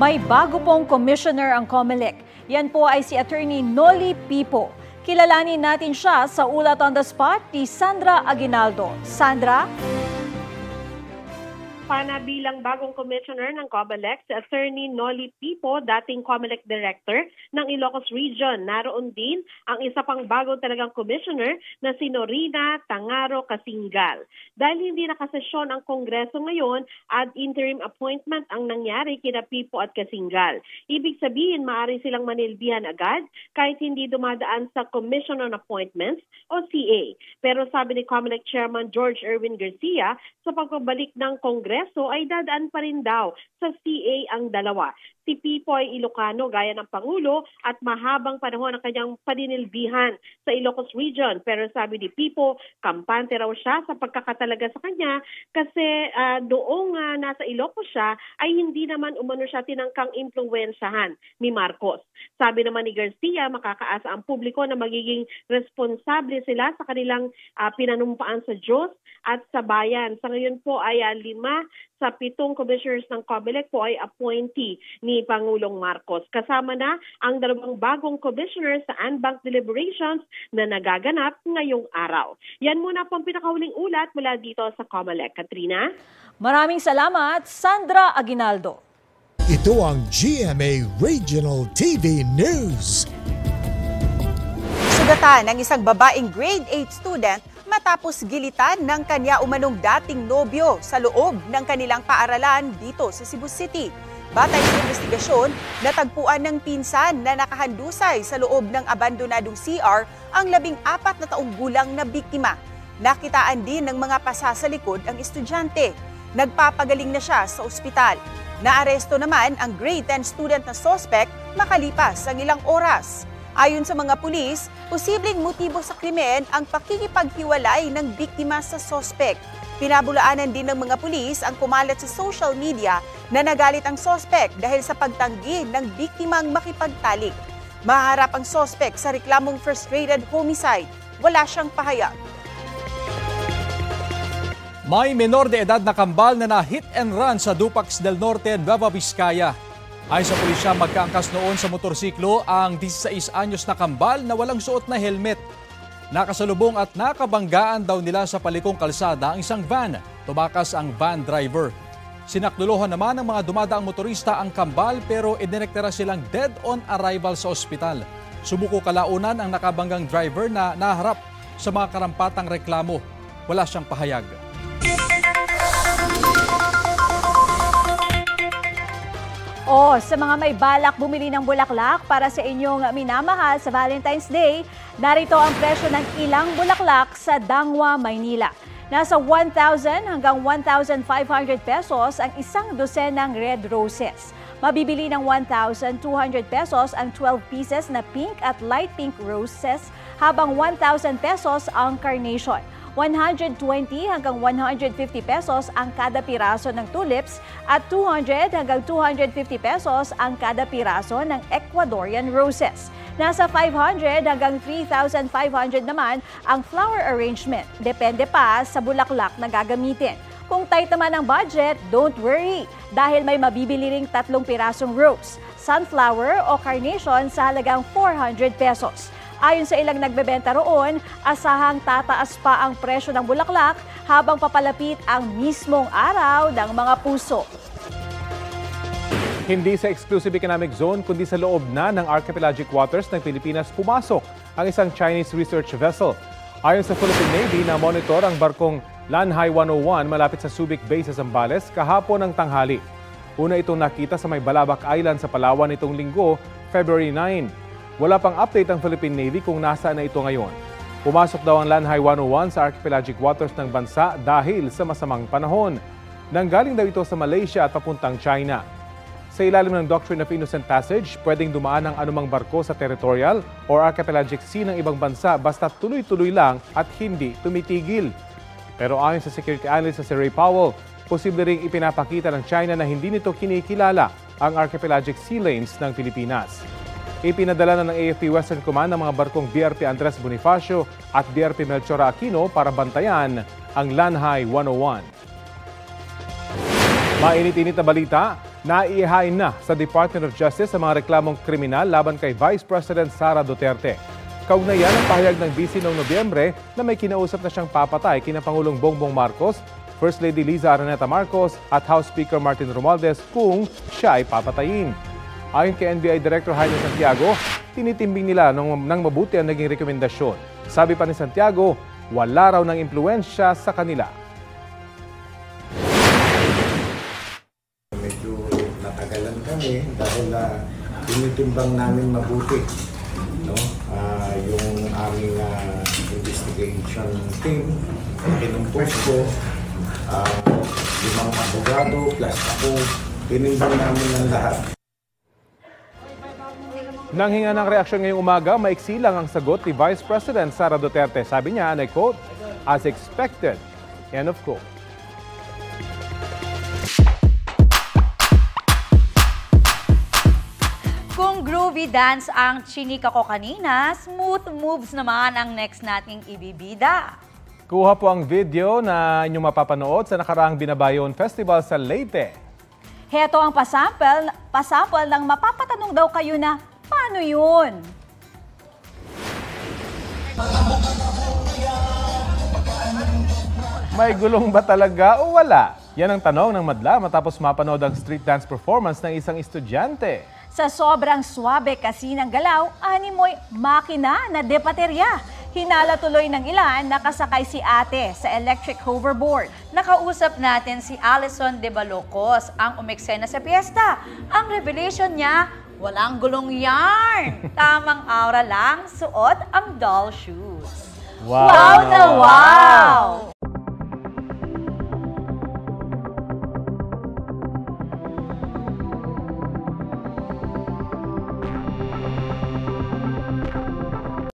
May bago pong commissioner ang COMELEC. Yan po ay si Attorney Noli Pipo. Kilalanin natin siya sa ulat on the spot ni Sandra Aguinaldo. Sandra? Bilang bagong commissioner ng COMELEC, si Attorney Noli Pipo, dating COMELEC Director ng Ilocos Region. Naroon din ang isa pang bagong talagang commissioner na si Norina Tangaro Kasingal. Dahil hindi nakasesyon ang Kongreso ngayon, ad interim appointment ang nangyari kina Pipo at Kasingal. Ibig sabihin, maaari silang manilbihan agad kahit hindi dumadaan sa Commission on Appointments o CA. Pero sabi ni COMELEC Chairman George Erwin Garcia, sa pagbabalik ng Kongreso ay dadaan pa rin daw sa CA ang dalawa. Si Pipo ay Ilocano gaya ng Pangulo at mahabang panahon ang kanyang paninilbihan sa Ilocos Region. Pero sabi ni Pipo, kampante raw siya sa pagkakatalaga sa kanya kasi doong nasa Ilocos siya ay hindi naman umano siya tinangkang impluwensyahan ni Marcos. Sabi naman ni Garcia, makakaasa ang publiko na magiging responsable sila sa kanilang pinanumpaan sa Diyos at sa bayan. Sa ngayon po ay 5 sa 7 commissioners ng COMELEC po ay appointee ni Pangulong Marcos. Kasama na ang 2 bagong commissioners sa Anbank deliberations na nagaganap ngayong araw. Yan muna po ang pinakahuling ulat mula dito sa COMELEC. Katrina? Maraming salamat, Sandra Aguinaldo. Ito ang GMA Regional TV News. Sugatan ng isang babaeng grade 8 student matapos gilitan ng kanya umanong dating nobyo sa loob ng kanilang paaralan dito sa Cebu City. Batay sa investigasyon, natagpuan ng pinsan na nakahandusay sa loob ng abandonadong CR ang 14 na taong gulang na biktima. Nakitaan din ng mga pasa sa likod ang estudyante. Nagpapagaling na siya sa ospital. Naaresto naman ang grade 10 student na suspect makalipas ang ilang oras. Ayon sa mga pulis, posibleng motibo sa krimen ang pakikipaghiwalay ng biktima sa suspect. Pinabulaanan din ng mga pulis ang kumalat sa social media na nagalit ang suspect dahil sa pagtanggi ng biktimang makipagtalik. Maharap ang suspect sa reklamong frustrated homicide. Wala siyang pahayag. May menor de edad na kambal na hit and run sa Dupax del Norte, Nueva Vizcaya. Ayon sa pulisya, magkaangkas noon sa motorsiklo ang 16 anyos na kambal na walang suot na helmet. Nakasalubong at nakabanggaan daw nila sa palikong kalsada ang isang van. Tumakas ang van driver. Sinakduluhan naman ng mga dumadaang motorista ang kambal pero idinektara silang dead on arrival sa ospital. Sumuko kalaunan ang nakabanggang driver na naharap sa mga karampatang reklamo. Wala siyang pahayag. Sa mga may balak bumili ng bulaklak para sa inyong minamahal sa Valentine's Day, narito ang presyo ng ilang bulaklak sa Dangwa, Maynila. Nasa 1,000 hanggang 1,500 pesos ang isang dosenang red roses. Mabibili ng 1,200 pesos ang 12 pieces na pink at light pink roses, habang 1,000 pesos ang carnation. 120 hanggang 150 pesos ang kada piraso ng tulips at 200 hanggang 250 pesos ang kada piraso ng Ecuadorian roses. Nasa 500 hanggang 3,500 naman ang flower arrangement. Depende pa sa bulaklak na gagamitin. Kung tight naman ang budget, don't worry dahil may mabibili ring 3 pirasong rose, sunflower o carnation sa halagang 400 pesos. Ayon sa ilang nagbebenta roon, asahang tataas pa ang presyo ng bulaklak habang papalapit ang mismong araw ng mga puso. Hindi sa exclusive economic zone kundi sa loob na ng archipelagic waters ng Pilipinas pumasok ang isang Chinese research vessel. Ayon sa Philippine Navy, na monitor ang barkong Lanhai 101 malapit sa Subic Bay sa Zambales kahapon ng tanghali. Una itong nakita sa may Balabac Island sa Palawan nitong linggo, February 9. Wala pang update ang Philippine Navy kung nasaan na ito ngayon. Pumasok daw ang Lanhai 101 sa archipelagic waters ng bansa dahil sa masamang panahon. Nanggaling daw ito sa Malaysia at papuntang China. Sa ilalim ng Doctrine of Innocent Passage, pwedeng dumaan ang anumang barko sa territorial or archipelagic sea ng ibang bansa basta tuloy-tuloy lang at hindi tumitigil. Pero ayon sa security analyst na si Ray Powell, posible ring ipinapakita ng China na hindi nito kinikilala ang archipelagic sea lanes ng Pilipinas. Ipinadala na ng AFP Western Command ang mga barkong BRP Andres Bonifacio at BRP Melchor Aquino para bantayan ang Lanhai 101. Mainit-init na balita, Naihain na sa Department of Justice sa mga reklamong kriminal laban kay Vice President Sara Duterte. Kaugnayan ang pahayag ng BC noong Nobyembre na may kinausap na siyang papatay kina Pangulong Bongbong Marcos, First Lady Liza Araneta Marcos at House Speaker Martin Romualdez kung siya ay papatayin. Ayon kay NBI Director Jaime Santiago, tinitimbing nila ng mabuti ang naging rekomendasyon. Sabi pa ni Santiago, wala raw ng impluensya sa kanila. Natagalan kami dahil tinitimbang namin mabuti, no? Yung aming investigation team, kinumpos ko, 5 abogado plus ako, tinimbang namin ng lahat. Nang hinga ng reaksyon ngayong umaga, maiksi lang ang sagot ni Vice President Sara Duterte. Sabi niya, and I quote, "As expected." End of quote. Kung groovy dance ang chinika ko kanina, smooth moves naman ang next nating ibibida. Kuha po ang video na inyong mapapanood sa nakaraang Binabayon Festival sa Leyte. Heto ang pasample ng mapapatanong daw kayo na, paano yun? May gulong ba talaga o wala? Yan ang tanong ng madla matapos mapanood ang street dance performance ng isang estudyante. Sa sobrang swabe kasi ng galaw, animoy makina na depaterya. Hinala tuloy ng ilan nakasakay si ate sa electric hoverboard. Nakausap natin si Alison De Balocos, ang umeksena sa piyesta. Ang revelation niya, walang gulong yarn. Tamang aura lang, suot ang doll shoes. Wow na wow!